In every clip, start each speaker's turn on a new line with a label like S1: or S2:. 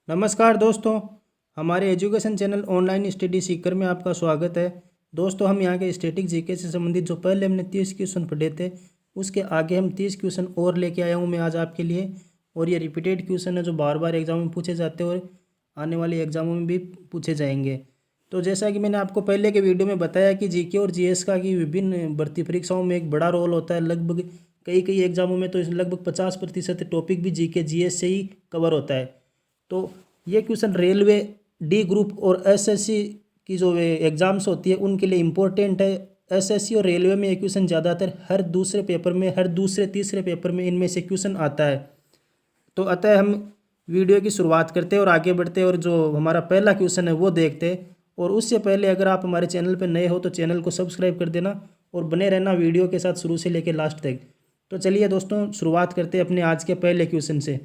S1: नमस्कार दोस्तों, हमारे education channel online study Sikar में आपका स्वागत है। दोस्तों, हम यहाँ के स्टैटिक जीके से संबंधित जो पहले हमने 30 क्वेश्चन पढ़े थे, उसके आगे हम 30 क्वेश्चन और लेके आया हूँ मैं आज आपके लिए। और ये रिपीटेड क्वेश्चन है जो बार बार एग्जाम में पूछे जाते हैं और आने वाले एग्जामों में भी पूछे जाएंगे। तो जैसा कि मैंने आपको पहले के वीडियो में बताया कि जीके और जीएस का कि विभिन्न भर्ती परीक्षाओं में एक बड़ा रोल होता है। लगभग कई कई एग्जामों में तो लगभग 50% टॉपिक भी जीके जीएस से ही कवर होता है। तो ये क्वेश्चन रेलवे, डी ग्रुप और एसएससी की जो एग्ज़ाम्स होती है उनके लिए इम्पोर्टेंट है। एसएससी और रेलवे में ये क्वेश्चन ज़्यादातर हर दूसरे पेपर में, हर दूसरे तीसरे पेपर में इनमें से क्वेश्चन आता है। तो अतः हम वीडियो की शुरुआत करते हैं और आगे बढ़ते हैं और जो हमारा पहला क्वेश्चन है वो देखते हैं। और उससे पहले अगर आप हमारे चैनल पर नए हो तो चैनल को सब्सक्राइब कर देना और बने रहना वीडियो के साथ शुरू से लेकर लास्ट तक। तो चलिए दोस्तों, शुरुआत करते हैं अपने आज के पहले क्वेश्चन से।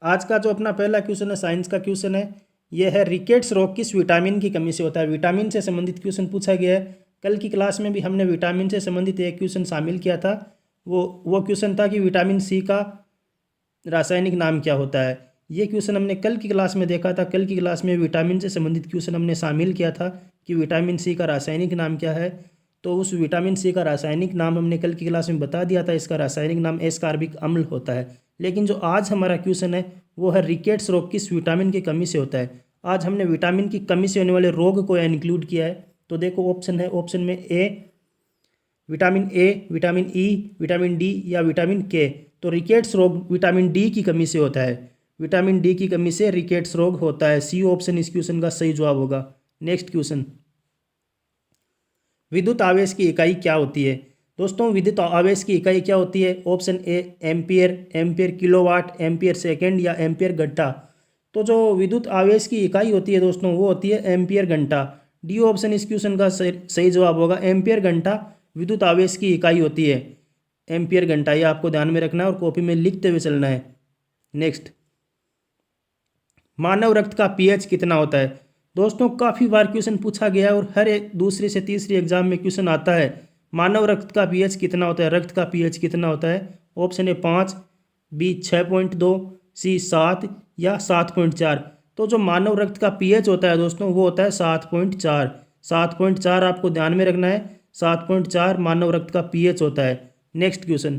S1: आज का जो अपना पहला क्वेश्चन है, साइंस का क्वेश्चन है, यह है रिकेट्स रोग किस विटामिन की कमी से होता है। विटामिन से संबंधित क्वेश्चन पूछा गया है। कल की क्लास में भी हमने विटामिन से संबंधित एक क्वेश्चन शामिल किया था। वो क्वेश्चन था कि विटामिन सी का रासायनिक नाम क्या होता है। ये क्वेश्चन हमने कल की क्लास में देखा था। कल की क्लास में विटामिन से संबंधित क्वेश्चन हमने शामिल किया था कि विटामिन सी का रासायनिक नाम क्या है। तो उस विटामिन सी का रासायनिक नाम हमने कल की क्लास में बता दिया था। इसका रासायनिक नाम एस्कॉर्बिक अम्ल होता है। लेकिन जो आज हमारा क्वेश्चन है वो है रिकेट्स रोग किस विटामिन की कमी से होता है। आज हमने विटामिन की कमी से होने वाले रोग को इंक्लूड किया है। तो देखो ऑप्शन है, ऑप्शन में vitamin A, vitamin E, vitamin D या विटामिन के। तो रिकेट्स रोग विटामिन डी की कमी से होता है। विटामिन डी की कमी से रिकेट्स रोग होता है। सी ऑप्शन इस क्वेश्चन का सही जवाब होगा। नेक्स्ट क्वेश्चन, विद्युत आवेश की इकाई क्या होती है। दोस्तों, विद्युत आवेश की इकाई क्या होती है। Option A ampere, ampere kilowatt, ampere second या एम्पियर घंटा। तो जो विद्युत आवेश की इकाई होती है दोस्तों वो होती है एम्पियर घंटा। डी ऑप्शन इस क्वेश्चन का सही जवाब होगा। एम्पियर घंटा विद्युत आवेश की इकाई होती है। एम्पियर घंटा, ये आपको ध्यान में रखना है और कॉपी में लिखते हुए चलना है। नेक्स्ट, मानव रक्त का पीएच कितना होता है। दोस्तों, काफ़ी बार क्वेश्चन पूछा गया है और हर एक दूसरे से तीसरी एग्जाम में क्वेश्चन आता है। मानव रक्त का पीएच कितना होता है, रक्त का पीएच कितना होता है। ऑप्शन ए 5, बी 6.2, सी 7 या 7.4। तो जो मानव रक्त का पीएच होता है दोस्तों वो होता है 7.4। 7.4 आपको ध्यान में रखना है। 7.4 मानव रक्त का पीएच होता है। नेक्स्ट क्वेश्चन,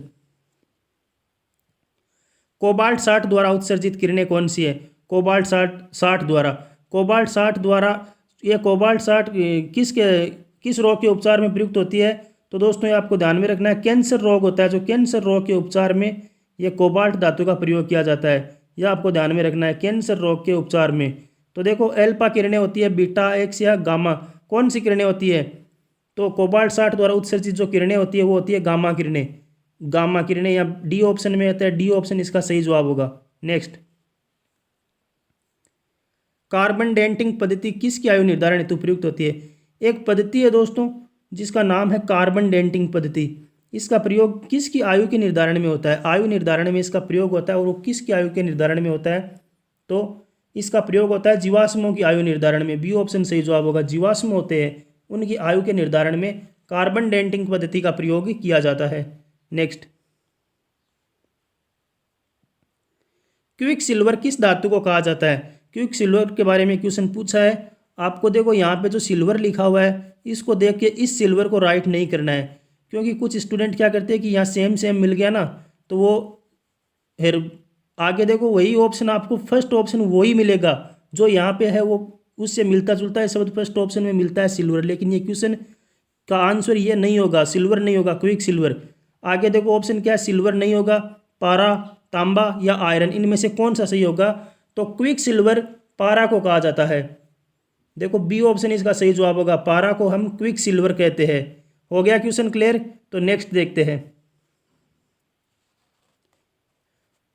S1: कोबाल्ट 60 द्वारा उत्सर्जित किरणें कौन सी है। कोबाल्ट 60 द्वारा, कोबाल्ट 60 द्वारा, ये कोबाल्ट 60 किस रोग के उपचार में प्रयुक्त होती है। तो दोस्तों ये आपको ध्यान में रखना है, कैंसर रोग होता है जो कैंसर रोग के उपचार में ये कोबाल्ट धातु का प्रयोग किया जाता है। यह आपको ध्यान में रखना है, कैंसर रोग के उपचार में। तो देखो एल्फा किरणें होती है, बीटा एक्स या गामा, कौन सी किरणें होती है। तो कोबाल्ट 60 द्वारा उत्सर्जित जो किरणें होती है वो होती है गामा किरणें। गामा किरणें या डी ऑप्शन में आता है। डी ऑप्शन इसका सही जवाब होगा। नेक्स्ट, कार्बन डेटिंग पद्धति किसकी आयु निर्धारण हेतु प्रयुक्त होती है। एक पद्धति है दोस्तों जिसका नाम है कार्बन डेटिंग पद्धति। इसका प्रयोग किसकी आयु के निर्धारण में होता है। आयु निर्धारण में इसका प्रयोग होता है और वो किसकी आयु के निर्धारण में होता है। तो इसका प्रयोग होता है जीवाश्मों की आयु निर्धारण में। बी ऑप्शन सही जवाब होगा। जीवाश्म होते हैं उनकी आयु के निर्धारण में कार्बन डेटिंग पद्धति का प्रयोग किया जाता है। नेक्स्ट, क्विक सिल्वर किस धातु को कहा जाता है। क्विक सिल्वर के बारे में क्वेश्चन पूछा है आपको। देखो यहाँ पे जो सिल्वर लिखा हुआ है इसको देख के इस सिल्वर को राइट नहीं करना है, क्योंकि कुछ स्टूडेंट क्या करते हैं कि यहाँ सेम सेम मिल गया ना तो वो फिर आगे देखो वही ऑप्शन आपको फर्स्ट ऑप्शन वही मिलेगा जो यहाँ पे है, वो उससे मिलता जुलता है शब्द फर्स्ट ऑप्शन में मिलता है सिल्वर। लेकिन ये क्वेश्चन का आंसर ये नहीं होगा, सिल्वर नहीं होगा, क्विक सिल्वर। आगे देखो ऑप्शन क्या है, सिल्वर नहीं होगा, पारा, तांबा या आयरन, इनमें से कौन सा सही होगा। तो क्विक सिल्वर पारा को कहा जाता है। देखो बी ऑप्शन इसका सही जवाब होगा। पारा को हम क्विक सिल्वर कहते हैं। हो गया क्वेश्चन क्लियर। तो नेक्स्ट देखते हैं,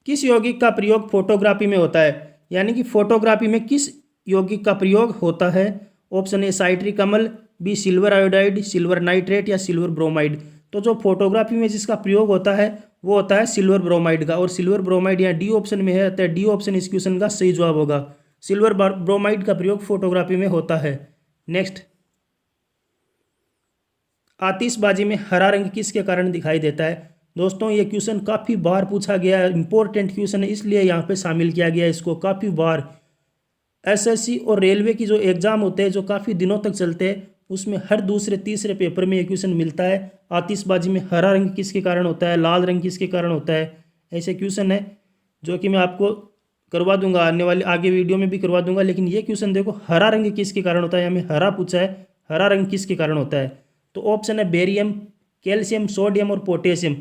S1: किस यौगिक का प्रयोग फोटोग्राफी में होता है। यानी कि फोटोग्राफी में किस यौगिक का प्रयोग होता है। ऑप्शन ए साइट्रिक अम्ल, B silver iodide, silver nitrate या सिल्वर ब्रोमाइड। तो जो फोटोग्राफी में जिसका प्रयोग होता है वो होता है सिल्वर ब्रोमाइड का। और सिल्वर ब्रोमाइड यहाँ डी ऑप्शन में है, तो डी ऑप्शन इस क्वेश्चन का सही जवाब होगा। सिल्वर ब्रोमाइड का प्रयोग फोटोग्राफी में होता है। नेक्स्ट, आतिशबाजी में हरा रंग किसके कारण दिखाई देता है। दोस्तों ये क्वेश्चन काफ़ी बार पूछा गया है, इंपॉर्टेंट क्वेश्चन है, इसलिए यहाँ पे शामिल किया गया है इसको काफ़ी बार। एसएससी और रेलवे की जो एग्ज़ाम होते हैं जो काफ़ी दिनों तक चलते हैं, उसमें हर दूसरे तीसरे पेपर में ये क्वेश्चन मिलता है। आतिशबाजी में हरा रंग किसके कारण होता है, लाल रंग किसके कारण होता है, ऐसे क्वेश्चन है जो कि मैं आपको करवा दूंगा आने वाले आगे वीडियो में भी करवा दूंगा। लेकिन ये क्वेश्चन देखो, हरा रंग किसके कारण होता है, हमें हरा पूछा है, हरा रंग किसके कारण होता है, तो ऑप्शन है बेरियम, कैल्शियम, सोडियम और पोटेशियम।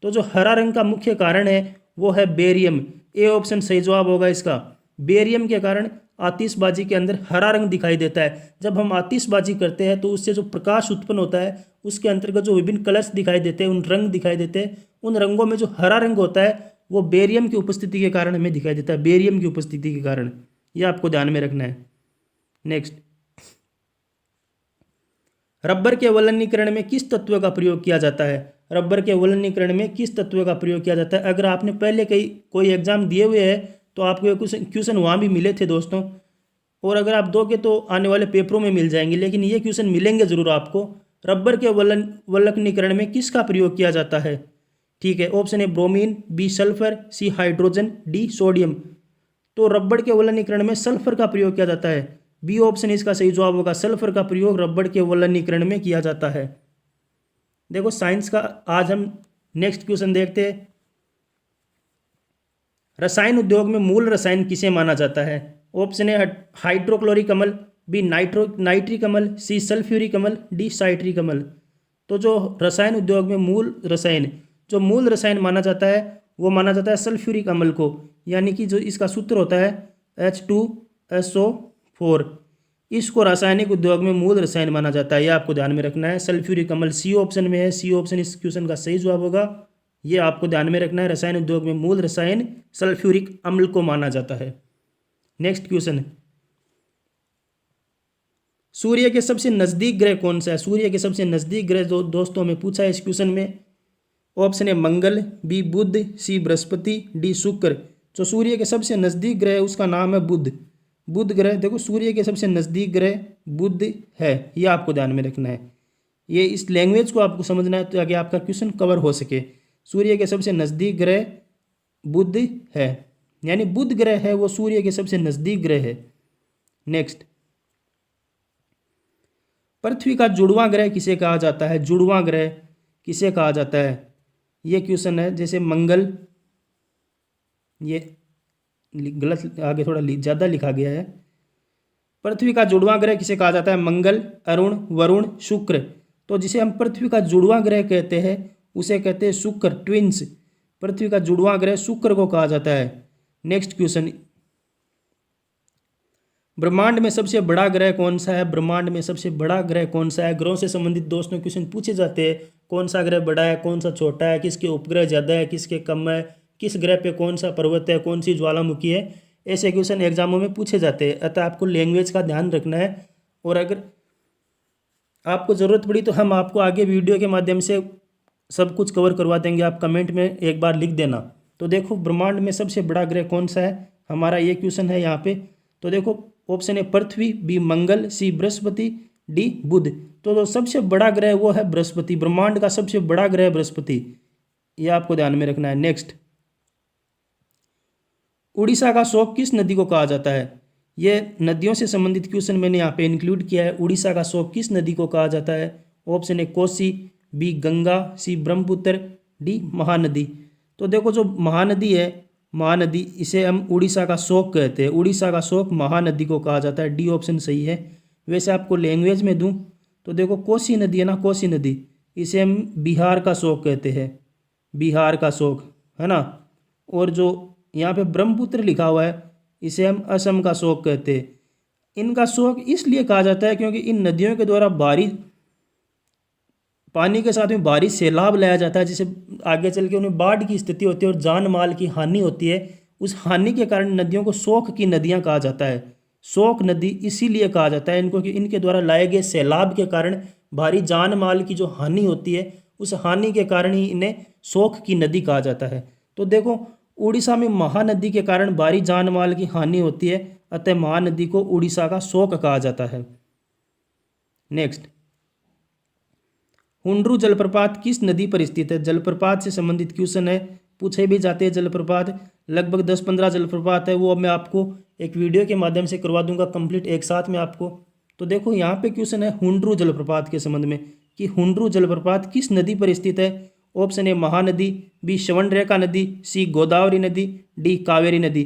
S1: तो जो हरा रंग का मुख्य कारण है वो है बेरियम। ए ऑप्शन सही जवाब होगा इसका। बेरियम के कारण आतिशबाजी के अंदर हरा रंग दिखाई देता है। जब हम आतिशबाजी करते हैं तो उससे जो प्रकाश उत्पन्न होता है उसके अंतर्गत जो विभिन्न कलर्स दिखाई देते हैं, उन रंग दिखाई देते हैं, उन रंगों में जो हरा रंग होता है वो बेरियम की उपस्थिति के कारण हमें दिखाई देता है, बेरियम की उपस्थिति के कारण। ये आपको ध्यान में रखना है। नेक्स्ट, रबर के वलनीकरण में किस तत्व का प्रयोग किया जाता है, रबर के वलनीकरण में किस तत्व का प्रयोग किया जाता है। अगर आपने पहले कोई एग्जाम दिए हुए है तो आपको ये क्वेश्चन वहाँ भी मिले थे दोस्तों, और अगर आप दोगे तो आने वाले पेपरों में मिल जाएंगे, लेकिन ये क्वेश्चन मिलेंगे जरूर आपको। रबर के वलनीकरण में किसका प्रयोग किया जाता है, ठीक है। Option A bromine, B sulphur, C hydrogen, D sodium. तो रबड़ के वलनीकरण में सल्फर का प्रयोग किया जाता है। बी ऑप्शन इसका सही जवाब होगा, सल्फर का प्रयोग रबड़ के वलनीकरण में किया जाता है। देखो साइंस का आज हम नेक्स्ट क्वेश्चन देखते हैं। रसायन उद्योग में मूल रसायन किसे माना जाता है। ऑप्शन ए हाइड्रोक्लोरिक अम्ल, बी नाइट्रिक अम्ल, सी सल्फ्यूरिक अम्ल, डी साइट्रिक अम्ल। तो जो रसायन उद्योग में जो मूल रसायन माना जाता है वो माना जाता है सल्फ्यूरिक अम्ल को, यानी कि जो इसका सूत्र होता है H2SO4। इसको रासायनिक उद्योग में मूल रसायन माना जाता है, यह आपको ध्यान में रखना है। सल्फ्यूरिक अम्ल सी ऑप्शन में है, सी ऑप्शन इस क्वेश्चन का सही जवाब होगा। ये आपको ध्यान में रखना है, रसायन उद्योग में मूल रसायन सल्फ्यूरिक अम्ल को माना जाता है। नेक्स्ट क्वेश्चन, सूर्य के सबसे नजदीक ग्रह कौन सा है, सूर्य के सबसे नजदीक ग्रह दोस्तों में पूछा है इस क्वेश्चन में। ऑप्शन है मंगल, बी बुध, सी बृहस्पति, डी शुक्र। जो सूर्य के सबसे नजदीक ग्रह है उसका नाम है बुध। बुध ग्रह, देखो सूर्य के सबसे नजदीक ग्रह बुध है, यह आपको ध्यान में रखना है। ये इस लैंग्वेज को आपको समझना है ताकि आपका क्वेश्चन कवर हो सके। सूर्य के सबसे नजदीक ग्रह बुध है, यानी बुध ग्रह है वो सूर्य के सबसे नजदीक ग्रह है। नेक्स्ट, पृथ्वी का जुड़वां ग्रह किसे कहा जाता है, जुड़वां ग्रह किसे कहा जाता है। ये क्वेश्चन है, जैसे मंगल, ये गलत आगे थोड़ा ज़्यादा लिखा गया है। पृथ्वी का जुड़वां ग्रह किसे कहा जाता है, मंगल, अरुण, वरुण, शुक्र। तो जिसे हम पृथ्वी का जुड़वां ग्रह कहते हैं उसे कहते हैं शुक्र, ट्विंस। पृथ्वी का जुड़वां ग्रह शुक्र को कहा जाता है। नेक्स्ट क्वेश्चन, ब्रह्मांड में सबसे बड़ा ग्रह कौन सा है, ब्रह्मांड में सबसे बड़ा ग्रह कौन सा है। ग्रहों से संबंधित दोस्तों क्वेश्चन पूछे जाते हैं, कौन सा ग्रह बड़ा है, कौन सा छोटा है, किसके उपग्रह ज़्यादा है, किसके कम है, किस ग्रह पे कौन सा पर्वत है, कौन सी ज्वालामुखी है। ऐसे क्वेश्चन एग्जामों में पूछे जाते हैं, अतः आपको लैंग्वेज का ध्यान रखना है। और अगर आपको ज़रूरत पड़ी तो हम आपको आगे वीडियो के माध्यम से सब कुछ कवर करवा देंगे, आप कमेंट में एक बार लिख देना। तो देखो ब्रह्मांड में सबसे बड़ा ग्रह कौन सा है, हमारा ये क्वेश्चन है यहाँ पे। तो देखो ऑप्शन है पृथ्वी, बी मंगल, सी बृहस्पति, डी बुध। तो जो सबसे बड़ा ग्रह वो है बृहस्पति, ब्रह्मांड का सबसे बड़ा ग्रह बृहस्पति, ये आपको ध्यान में रखना है। नेक्स्ट, उड़ीसा का शोक किस नदी को कहा जाता है। ये नदियों से संबंधित क्वेश्चन मैंने यहाँ पे इंक्लूड किया है। उड़ीसा का शोक किस नदी को कहा जाता है। ऑप्शन है कोसी, बी गंगा, सी ब्रह्मपुत्र, डी महानदी। तो देखो जो महानदी है, महानदी, इसे हम उड़ीसा का शोक कहते हैं। उड़ीसा का शोक महानदी को कहा जाता है, डी ऑप्शन सही है। वैसे आपको लैंग्वेज में दूं तो देखो कोसी नदी है ना, कोसी नदी, इसे हम बिहार का शोक कहते हैं, बिहार का शोक है ना। और जो यहाँ पे ब्रह्मपुत्र लिखा हुआ है इसे हम असम का शोक कहते हैं। इनका शोक इसलिए कहा जाता है क्योंकि इन नदियों के द्वारा भारी पानी के साथ में भारी सैलाब लाया जाता है, जिससे आगे चल के उन्हें बाढ़ की स्थिति होती है और जान माल की हानि होती है। उस हानि के कारण नदियों को शोक की नदियाँ कहा जाता है। शोक नदी इसीलिए कहा जाता है इनको कि इनके द्वारा लाए गए सैलाब के कारण भारी जान माल की जो हानि होती है, उस हानि के कारण ही इन्हें शोक की नदी कहा जाता है। तो देखो उड़ीसा में महानदी के कारण भारी जान माल की हानि होती है, अतः महानदी को उड़ीसा का शोक कहा जाता है। नेक्स्ट, हुंड्रू जलप्रपात किस नदी पर स्थित है? जलप्रपात से संबंधित क्वेश्चन है, पूछे भी जाते हैं जलप्रपात। लगभग 10-15 जलप्रपात है, वो अब मैं आपको एक वीडियो के माध्यम से करवा दूंगा कंप्लीट एक साथ में आपको। तो देखो यहाँ पे क्वेश्चन है हुंड्रू जलप्रपात के संबंध में कि हुंड्रू जलप्रपात किस नदी पर स्थित है? ऑप्शन ए महानदी, बी श्रवणरेखा नदी, सी गोदावरी नदी, डी कावेरी नदी।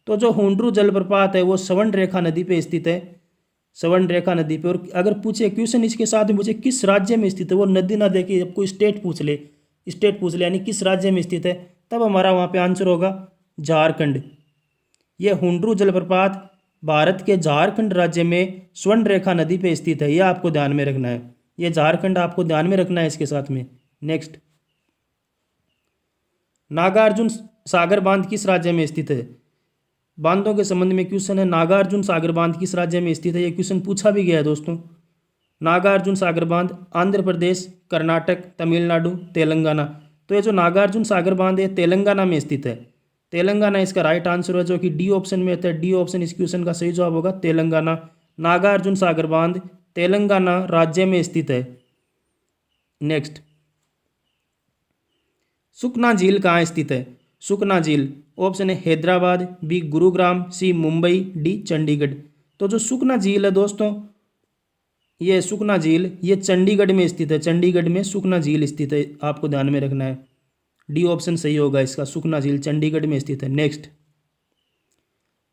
S1: तो जो हुंड्रू जलप्रपात है वो श्रवणरेखा नदी पे स्थित है, श्रवणरेखा नदी पे। और अगर पूछे क्वेश्चन इसके साथ में पूछे किस राज्य में स्थित है, वो नदी ना देके आपको स्टेट पूछ ले, स्टेट पूछ ले यानी किस राज्य में स्थित है, तब हमारा वहाँ पे आंसर होगा झारखंड। ये हुंड्रू जलप्रपात भारत के झारखंड राज्य में स्वर्णरेखा नदी पे स्थित है, यह आपको ध्यान में रखना है। ये झारखंड आपको ध्यान में रखना है इसके साथ में। नेक्स्ट, नागार्जुन सागर बांध किस राज्य में स्थित है? बांधों के संबंध में क्वेश्चन है, नागार्जुन सागर बांध किस राज्य में स्थित है? ये क्वेश्चन पूछा भी गया है दोस्तों। नागार्जुन सागर बांध आंध्र प्रदेश, कर्नाटक, तमिलनाडु, तेलंगाना। तो ये जो नागार्जुन सागर बांध है तेलंगाना में स्थित है, तेलंगाना इसका राइट आंसर है, जो कि डी ऑप्शन में आता है। डी ऑप्शन इस क्वेश्चन का सही जवाब होगा तेलंगाना। नागार्जुन सागर बांध तेलंगाना राज्य में स्थित है। नेक्स्ट, सुखना झील कहाँ स्थित है? सुखना झील ऑप्शन है हैदराबाद, बी गुरुग्राम, सी मुंबई, डी चंडीगढ़। तो जो सुखना झील है दोस्तों, ये सुखना झील ये चंडीगढ़ में स्थित है, चंडीगढ़ में सुखना झील स्थित है, आपको ध्यान में रखना है। डी ऑप्शन सही होगा इसका, सुखना झील चंडीगढ़ में स्थित है। नेक्स्ट,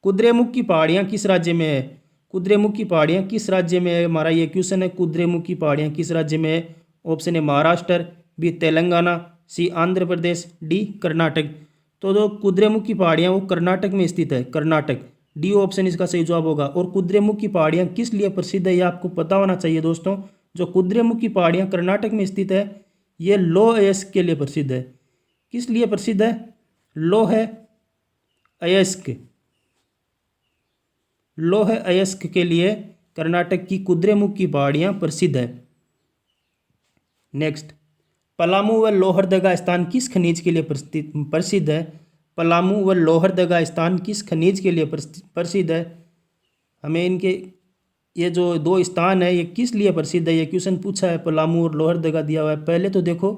S1: कुद्रेमुख की पहाड़ियाँ किस राज्य में है? कुद्रेमुख की पहाड़ियाँ किस राज्य में है? हमारा ये क्वेश्चन है, कुद्रेमुख की पहाड़ियाँ किस राज्य में है? ऑप्शन है महाराष्ट्र, बी तेलंगाना, सी आंध्र प्रदेश, डी कर्नाटक। तो जो कुद्रेमुख की पहाड़ियाँ वो कर्नाटक में स्थित है, कर्नाटक। डी ऑप्शन इसका सही जवाब होगा। और कुद्रेमुख की पहाड़ियाँ किस लिए प्रसिद्ध है ये आपको पता होना चाहिए दोस्तों। जो कुद्रेमुख की पहाड़ियाँ कर्नाटक में स्थित है, ये लौह अयस्क के लिए प्रसिद्ध है। किस लिए प्रसिद्ध है? लौह अयस्क, लौह अयस्क के लिए कर्नाटक की कुद्रेमुख की पहाड़ियाँ प्रसिद्ध है। नेक्स्ट, पलामू व लोहरदगा स्थान किस खनिज के लिए प्रसिद्ध है? पलामू व लोहरदगा स्थान किस खनिज के लिए प्रसिद्ध है? हमें इनके ये जो दो स्थान है ये किस लिए प्रसिद्ध है, ये क्वेश्चन पूछा है। पलामू और लोहरदगा दिया हुआ है। पहले तो देखो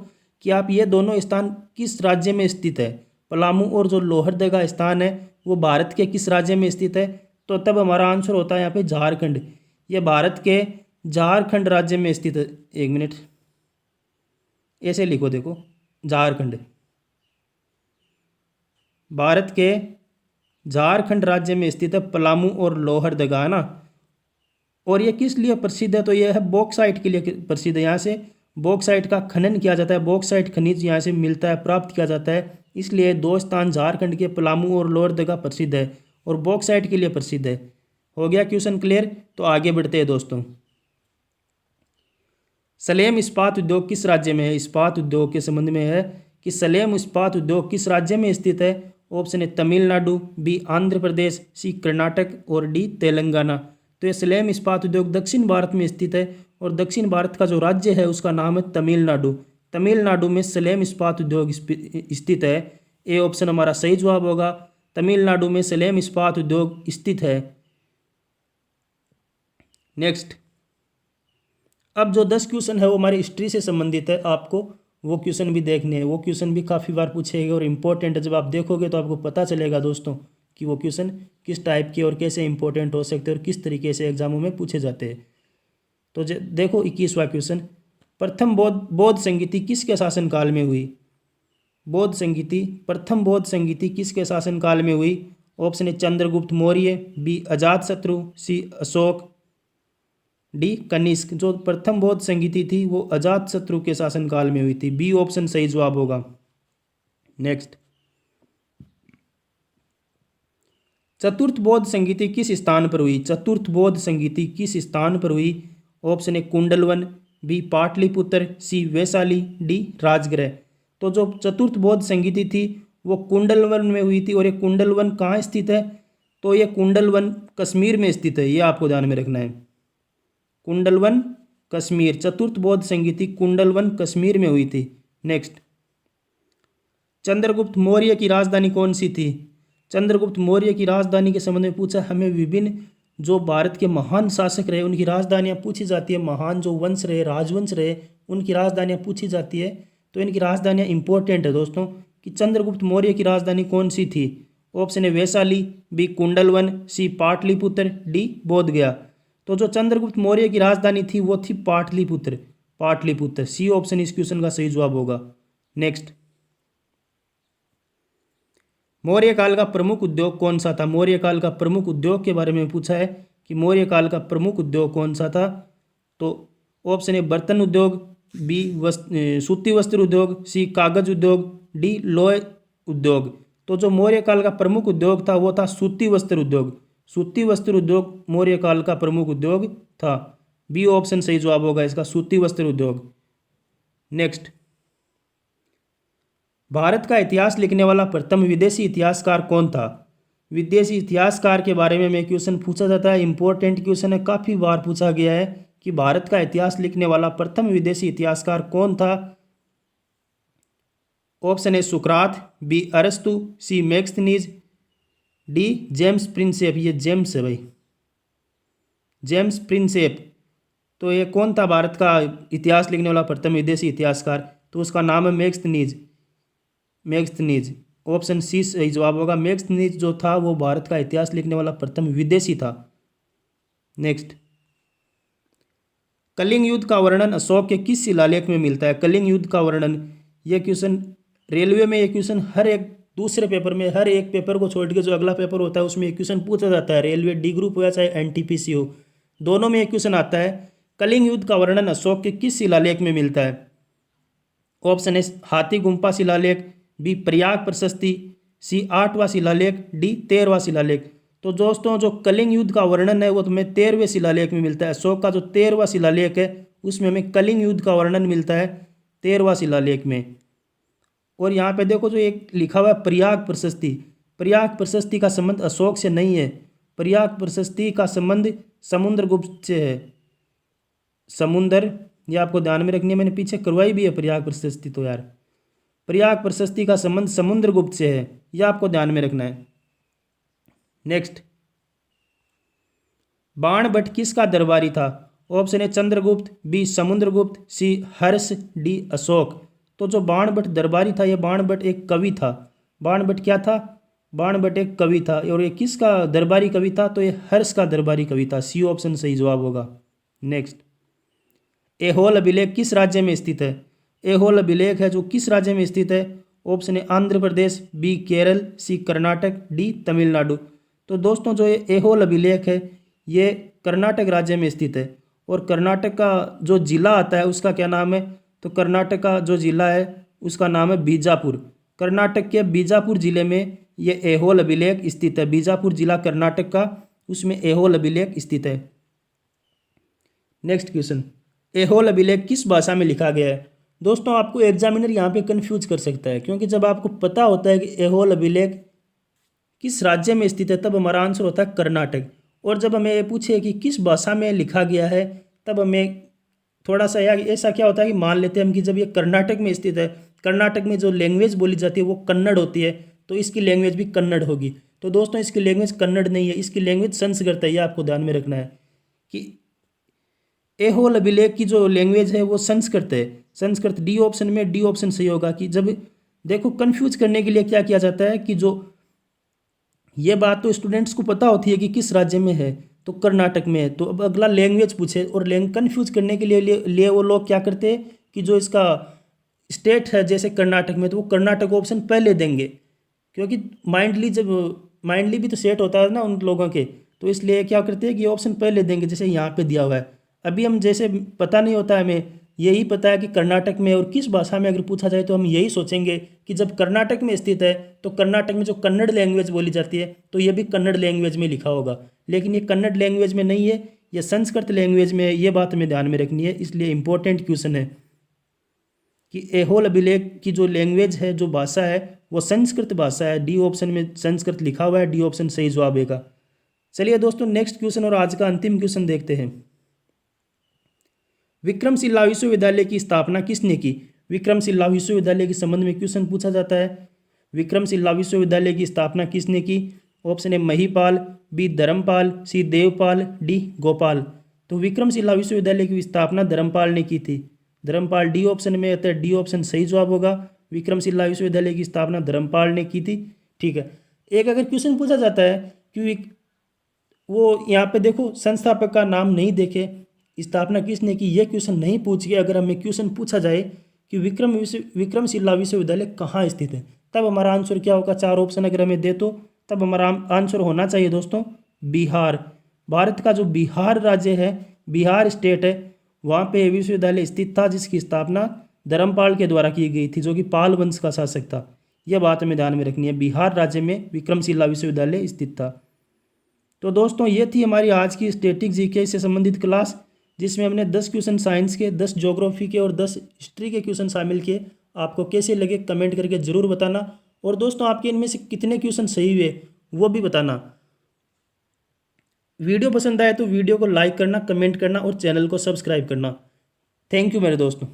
S1: कि आप ये दोनों स्थान किस राज्य में स्थित है। पलामू और जो लोहरदगा स्थान है वो भारत के किस राज्य में स्थित है? तो तब हमारा आंसर होता है यहाँ पे झारखंड। ये भारत के झारखंड राज्य में स्थित है। एक मिनट, ऐसे लिखो, देखो झारखंड भारत के झारखंड राज्य में स्थित है, पलामू और लोहरदगा, है ना। और ये किस लिए प्रसिद्ध है? तो यह है बॉक्साइट के लिए प्रसिद्ध है। यहाँ से बॉक्साइट का खनन किया जाता है, बॉक्साइट खनिज यहाँ से मिलता है, प्राप्त किया जाता है। इसलिए दो स्थान झारखंड के पलामू और लोहरदगा प्रसिद्ध है और बॉक्साइट के लिए प्रसिद्ध है। हो गया क्वेश्चन क्लियर? तो आगे बढ़ते हैं दोस्तों। सलेम इस्पात उद्योग किस राज्य में है? इस्पात उद्योग के संबंध में है कि सलेम इस्पात उद्योग किस राज्य में स्थित है? ऑप्शन है तमिलनाडु, बी आंध्र प्रदेश, सी कर्नाटक और डी तेलंगाना। तो ये सलेम इस्पात उद्योग दक्षिण भारत में स्थित है और दक्षिण भारत का जो राज्य है उसका नाम है तमिलनाडु। तमिलनाडु में सलेम इस्पात उद्योग स्थित है। ए ऑप्शन हमारा सही जवाब होगा, तमिलनाडु में सलेम इस्पात उद्योग स्थित है। नेक्स्ट, अब जो 10 क्वेश्चन है वो हमारी हिस्ट्री से संबंधित है, आपको वो क्वेश्चन भी देखने हैं। वो क्वेश्चन भी काफ़ी बार पूछे गए और इम्पोर्टेंट है। जब आप देखोगे तो आपको पता चलेगा दोस्तों कि वो क्वेश्चन किस टाइप के और कैसे इंपॉर्टेंट हो सकते हैं और किस तरीके से एग्जामों में पूछे जाते हैं। तो देखो 21वां क्वेश्चन, प्रथम बौद्ध संगीति किसके शासनकाल में हुई? बौद्ध संगीति, प्रथम बौद्ध संगीति किसके शासनकाल में हुई? ऑप्शन है चंद्रगुप्त मौर्य, बी अजातशत्रु, सी अशोक, डी कनिष्क। जो प्रथम बौद्ध संगीति थी वो अजातशत्रु के शासनकाल में हुई थी। बी ऑप्शन सही जवाब होगा। नेक्स्ट, चतुर्थ बौद्ध संगीति किस स्थान पर हुई? चतुर्थ बौद्ध संगीति किस स्थान पर हुई? ऑप्शन है कुंडलवन, बी पाटलिपुत्र, सी वैशाली, डी राजगृह। तो जो चतुर्थ बौद्ध संगीति थी वो कुंडलवन में हुई थी। और ये कुंडलवन कहाँ स्थित है? तो ये कुंडलवन कश्मीर में स्थित है, ये आपको ध्यान में रखना है। कुंडलवन कश्मीर, चतुर्थ बौद्ध संगीति कुंडलवन कश्मीर में हुई थी। नेक्स्ट, चंद्रगुप्त मौर्य की राजधानी कौन सी थी? चंद्रगुप्त मौर्य की राजधानी के संबंध में पूछा। हमें विभिन्न जो भारत के महान शासक रहे उनकी राजधानियां पूछी जाती है। महान जो वंश रहे, राजवंश रहे, उनकी राजधानियाँ पूछी जाती है तो इनकी राजधानियाँ इंपॉर्टेंट है दोस्तों कि चंद्रगुप्त मौर्य की राजधानी कौन सी थी। Option A Vaishali, B Kundalvan, C Pataliputra, D Bodhgaya. तो जो चंद्रगुप्त मौर्य की राजधानी थी वो थी पाटलिपुत्र। पाटलिपुत्र, सी ऑप्शन इस क्वेश्चन का सही जवाब होगा। नेक्स्ट, मौर्य काल का प्रमुख उद्योग कौन सा था। मौर्य काल का प्रमुख उद्योग के बारे में पूछा है कि मौर्य काल का प्रमुख उद्योग कौन सा था। तो ऑप्शन ए बर्तन उद्योग, बी सूती वस्त्र उद्योग, सी कागज उद्योग, डी लोह उद्योग। तो जो मौर्य काल का प्रमुख उद्योग था वो था सूती वस्त्र उद्योग। सूती वस्त्र उद्योग मौर्य काल का प्रमुख उद्योग था। बी ऑप्शन सही जवाब होगा इसका, सूती वस्त्र उद्योग। नेक्स्ट, भारत का इतिहास लिखने वाला प्रथम विदेशी इतिहासकार कौन था। विदेशी इतिहासकार के बारे में क्वेश्चन पूछा जाता है, इंपॉर्टेंट क्वेश्चन है, काफ़ी बार पूछा गया है कि भारत का इतिहास लिखने वाला प्रथम विदेशी इतिहासकार कौन था। ऑप्शन ए सुकरात, बी अरस्तु, सी मैक्सनीज, डी जेम्स प्रिंसेप। ये जेम्स है भाई, जेम्स प्रिंसेप। तो ये कौन था भारत का इतिहास लिखने वाला प्रथम विदेशी इतिहासकार। तो उसका नाम है मैक्सनीज। मैक्सनीज, ऑप्शन सी सही जवाब होगा। मैक्सनीज जो था वो भारत का इतिहास लिखने वाला प्रथम विदेशी था। नेक्स्ट, कलिंग युद्ध का वर्णन अशोक के किस शिलालेख में मिलता है। कलिंग युद्ध का वर्णन, ये क्वेश्चन रेलवे में, ये क्वेश्चन हर एक दूसरे पेपर में, हर एक पेपर को छोड़ के जो अगला पेपर होता है उसमें एक क्वेश्चन पूछा जाता है। रेलवे डी ग्रुप हो या चाहे एनटीपीसी हो, दोनों में एक क्वेश्चन आता है, कलिंग युद्ध का वर्णन अशोक के किस शिलालेख में मिलता है। ऑप्शन ए हाथी गुम्फा शिलालेख, बी प्रयाग प्रशस्ति, सी 8वां शिलालेख, डी 13वां शिलालेख। तो दोस्तों जो कलिंग युद्ध का वर्णन है वो तुम्हें 13वें शिलालेख में मिलता है। अशोक का जो 13वां शिलालेख है उसमें हमें कलिंग युद्ध का वर्णन मिलता है 13वां शिलालेख में। और यहाँ पे देखो जो एक लिखा हुआ है प्रयाग प्रशस्ति, प्रयाग प्रशस्ति का संबंध अशोक से नहीं है। प्रयाग प्रशस्ति का संबंध समुद्रगुप्त से है। समुद्र, ये आपको ध्यान में रखनी है, मैंने पीछे करवाई भी है प्रयाग प्रशस्ति। तो यार प्रयाग प्रशस्ति का संबंध समुद्रगुप्त से है, यह आपको ध्यान में रखना है। नेक्स्ट, बाणभट्ट किसका दरबारी था। Option A Chandragupta, B Samudragupta, C Harsha, D Ashoka. तो जो बाणभट्ट दरबारी था, यह बाणभट्ट एक कवि था। बाणभट्ट क्या था, बाणभट्ट एक कवि था। और ये किसका दरबारी कवि था, तो ये हर्ष का दरबारी कवि था। सी ऑप्शन सही जवाब होगा। नेक्स्ट, ऐहोल अभिलेख किस राज्य में स्थित है। ऐहोल अभिलेख है जो किस राज्य में स्थित है। Option A Andhra Pradesh, B Kerala, C Karnataka, D Tamil Nadu. तो दोस्तों जो ये ऐहोल अभिलेख है ये कर्नाटक राज्य में स्थित है। और कर्नाटक का जो जिला आता है उसका क्या नाम है, तो कर्नाटक का जो जिला है उसका नाम है बीजापुर। कर्नाटक के बीजापुर जिले में ये ऐहोल अभिलेख स्थित है। बीजापुर जिला कर्नाटक का, उसमें ऐहोल अभिलेख स्थित है। नेक्स्ट क्वेश्चन, ऐहोल अभिलेख किस भाषा में लिखा गया है। दोस्तों आपको एग्जामिनर यहाँ पे कंफ्यूज कर सकता है, क्योंकि जब आपको पता होता है कि ऐहोल अभिलेख किस राज्य में स्थित है तब हमारा आंसर होता है कर्नाटक। और जब हमें ये पूछे कि किस भाषा में लिखा गया है तब हमें थोड़ा सा यार ऐसा क्या होता है कि मान लेते हैं हम कि जब ये कर्नाटक में स्थित है, कर्नाटक में जो लैंग्वेज बोली जाती है वो कन्नड़ होती है, तो इसकी लैंग्वेज भी कन्नड़ होगी। तो दोस्तों इसकी लैंग्वेज कन्नड़ नहीं है, इसकी लैंग्वेज संस्कृत है। ये आपको ध्यान में रखना है कि ऐहोल अभिलेख की जो लैंग्वेज है वो संस्कृत है। संस्कृत, डी ऑप्शन में, डी ऑप्शन सही होगा। कि जब देखो कन्फ्यूज करने के लिए क्या किया जाता है कि जो ये बात तो स्टूडेंट्स को पता होती है कि किस राज्य में है, तो कर्नाटक में है। तो अब अगला लैंग्वेज पूछे और कन्फ्यूज करने के लिए वो लोग क्या करते हैं कि जो इसका स्टेट है जैसे कर्नाटक में, तो वो कर्नाटक ऑप्शन पहले देंगे, क्योंकि माइंडली भी तो सेट होता है ना उन लोगों के, तो इसलिए क्या करते हैं कि ऑप्शन पहले देंगे जैसे यहाँ पे दिया हुआ है। अभी हम जैसे पता नहीं होता है, हमें यही पता है कि कर्नाटक में, और किस भाषा में अगर पूछा जाए तो हम यही सोचेंगे कि जब कर्नाटक में स्थित है तो कर्नाटक में जो कन्नड़ लैंग्वेज बोली जाती है तो ये भी कन्नड़ लैंग्वेज में लिखा होगा। लेकिन ये कन्नड़ लैंग्वेज में नहीं है, ये संस्कृत लैंग्वेज में है। ये बात हमें ध्यान में रखनी है, इसलिए इंपॉर्टेंट क्वेश्चन है कि ऐहोल अभिलेख की जो लैंग्वेज है, जो भाषा है वो संस्कृत भाषा है। डी ऑप्शन में संस्कृत लिखा हुआ है, डी ऑप्शन सही जवाब है। चलिए दोस्तों नेक्स्ट क्वेश्चन और आज का अंतिम क्वेश्चन देखते हैं। विक्रमशिला विश्वविद्यालय की स्थापना किसने की। विक्रमशिला विश्वविद्यालय के संबंध में क्वेश्चन पूछा जाता है। विक्रमशिला विश्वविद्यालय की स्थापना किसने की। Option A Mahipal, B Dharmapal, C Devapal, D Gopal. तो विक्रमशिला विश्वविद्यालय की स्थापना धर्मपाल ने की थी। धर्मपाल डी ऑप्शन में आता है, डी ऑप्शन सही जवाब होगा। विक्रमशिला विश्वविद्यालय की स्थापना धर्मपाल ने की थी। ठीक है, एक अगर क्वेश्चन पूछा जाता है कि वो यहाँ पे देखो संस्थापक का नाम नहीं देखे, स्थापना किसने की, ये क्वेश्चन नहीं पूछ के अगर हमें क्वेश्चन पूछा जाए कि विक्रमशिला विश्वविद्यालय कहाँ स्थित है, तब हमारा आंसर क्या होगा। 4 ऑप्शन अगर हमें दे तो तब हमारा आंसर होना चाहिए दोस्तों बिहार। भारत का जो बिहार राज्य है, बिहार स्टेट है, वहाँ पे विश्वविद्यालय स्थित था जिसकी स्थापना धर्मपाल के द्वारा की गई थी, जो कि पाल वंश का शासक था। यह बात हमें ध्यान में रखनी है, बिहार राज्य में विक्रमशिला विश्वविद्यालय स्थित था। तो दोस्तों ये थी हमारी आज की स्टैटिक जीके से संबंधित क्लास, जिसमें हमने 10 क्वेश्चन साइंस के, 10 ज्योग्राफी के और 10 हिस्ट्री के क्वेश्चन शामिल किए। आपको कैसे लगे कमेंट करके ज़रूर बताना, और दोस्तों आपके इनमें से कितने क्वेश्चन सही हुए वो भी बताना। वीडियो पसंद आए तो वीडियो को लाइक करना, कमेंट करना और चैनल को सब्सक्राइब करना। थैंक यू मेरे दोस्तों।